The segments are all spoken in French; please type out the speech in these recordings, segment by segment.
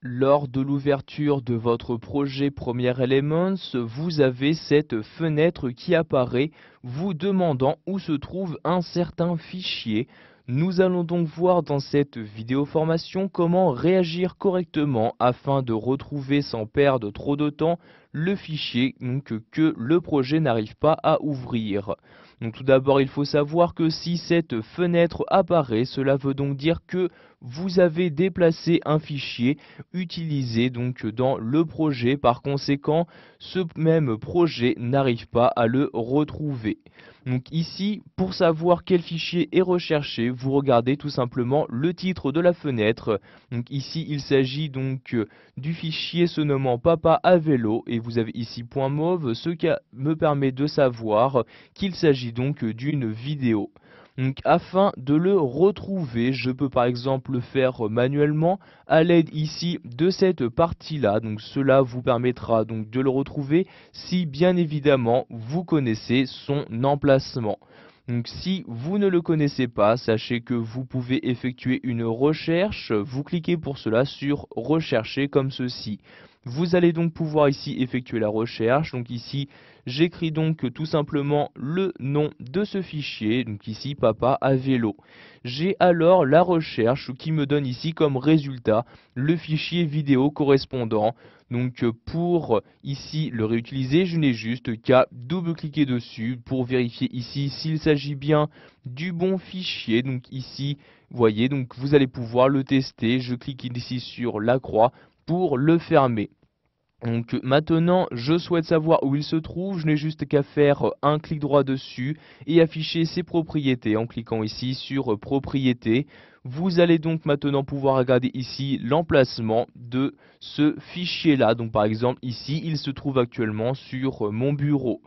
Lors de l'ouverture de votre projet Premier Elements, vous avez cette fenêtre qui apparaît vous demandant où se trouve un certain fichier. Nous allons donc voir dans cette vidéo formation comment réagir correctement afin de retrouver sans perdre trop de temps le fichier que le projet n'arrive pas à ouvrir. Donc tout d'abord, il faut savoir que si cette fenêtre apparaît, cela veut donc dire que vous avez déplacé un fichier utilisé donc dans le projet. Par conséquent, ce même projet n'arrive pas à le retrouver. Donc ici, pour savoir quel fichier est recherché, vous regardez tout simplement le titre de la fenêtre. Donc ici, il s'agit donc du fichier se nommant Papa à vélo et vous avez ici point mauve, ce qui me permet de savoir qu'il s'agit donc d'une vidéo. Donc, afin de le retrouver, je peux par exemple le faire manuellement à l'aide ici de cette partie-là. Donc cela vous permettra donc de le retrouver si bien évidemment vous connaissez son emplacement. Donc si vous ne le connaissez pas, sachez que vous pouvez effectuer une recherche. Vous cliquez pour cela sur rechercher comme ceci. Vous allez donc pouvoir ici effectuer la recherche. Donc ici, j'écris donc tout simplement le nom de ce fichier. Donc ici, papa à vélo. J'ai alors la recherche qui me donne ici comme résultat le fichier vidéo correspondant. Donc pour ici le réutiliser, je n'ai juste qu'à double-cliquer dessus pour vérifier ici s'il s'agit bien du bon fichier. Donc ici, vous voyez, donc vous allez pouvoir le tester. Je clique ici sur la croix pour le fermer. Donc maintenant, je souhaite savoir où il se trouve, je n'ai juste qu'à faire un clic droit dessus et afficher ses propriétés en cliquant ici sur propriétés. Vous allez donc maintenant pouvoir regarder ici l'emplacement de ce fichier-là. Donc par exemple ici, il se trouve actuellement sur mon bureau.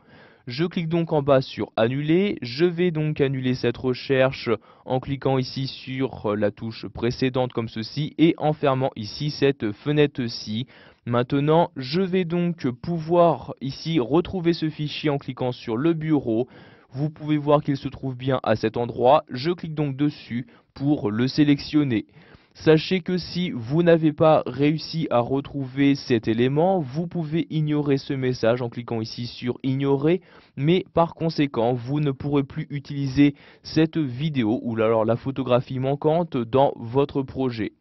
Je clique donc en bas sur annuler, je vais donc annuler cette recherche en cliquant ici sur la touche précédente comme ceci et en fermant ici cette fenêtre-ci. Maintenant, je vais donc pouvoir ici retrouver ce fichier en cliquant sur le bureau. Vous pouvez voir qu'il se trouve bien à cet endroit. Je clique donc dessus pour le sélectionner. Sachez que si vous n'avez pas réussi à retrouver cet élément, vous pouvez ignorer ce message en cliquant ici sur ignorer, mais par conséquent, vous ne pourrez plus utiliser cette vidéo ou alors la photographie manquante dans votre projet.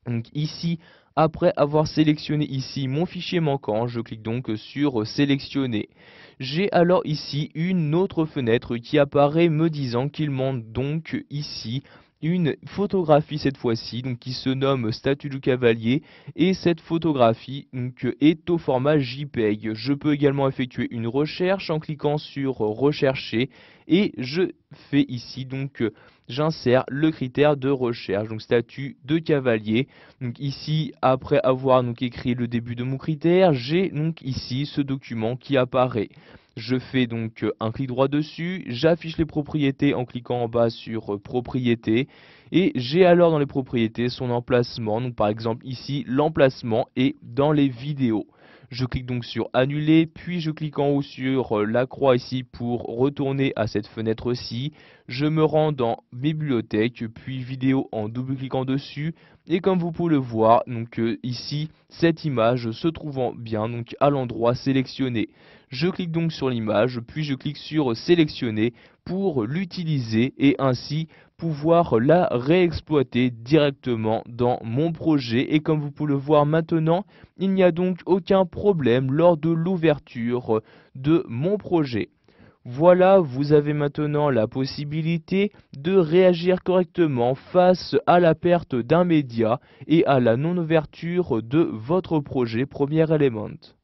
Donc ici, après avoir sélectionné ici mon fichier manquant, je clique donc sur sélectionner. J'ai alors ici une autre fenêtre qui apparaît me disant qu'il manque donc ici une photographie cette fois-ci, donc qui se nomme statue du cavalier, et cette photographie donc, est au format JPEG. Je peux également effectuer une recherche en cliquant sur rechercher et je fais ici donc j'insère le critère de recherche, donc statut de cavalier. Donc ici, après avoir donc écrit le début de mon critère, j'ai donc ici ce document qui apparaît. Je fais donc un clic droit dessus, j'affiche les propriétés en cliquant en bas sur propriétés et j'ai alors dans les propriétés son emplacement. Donc par exemple ici, l'emplacement est dans les vidéos. Je clique donc sur annuler, puis je clique en haut sur la croix ici pour retourner à cette fenêtre-ci. Je me rends dans bibliothèque, puis vidéo en double-cliquant dessus. Et comme vous pouvez le voir, donc ici, cette image se trouvant bien donc à l'endroit sélectionné. Je clique donc sur l'image, puis je clique sur sélectionner pour l'utiliser et ainsi pouvoir la réexploiter directement dans mon projet. Et comme vous pouvez le voir maintenant, il n'y a donc aucun problème lors de l'ouverture de mon projet. Voilà, vous avez maintenant la possibilité de réagir correctement face à la perte d'un média et à la non-ouverture de votre projet Premier Element.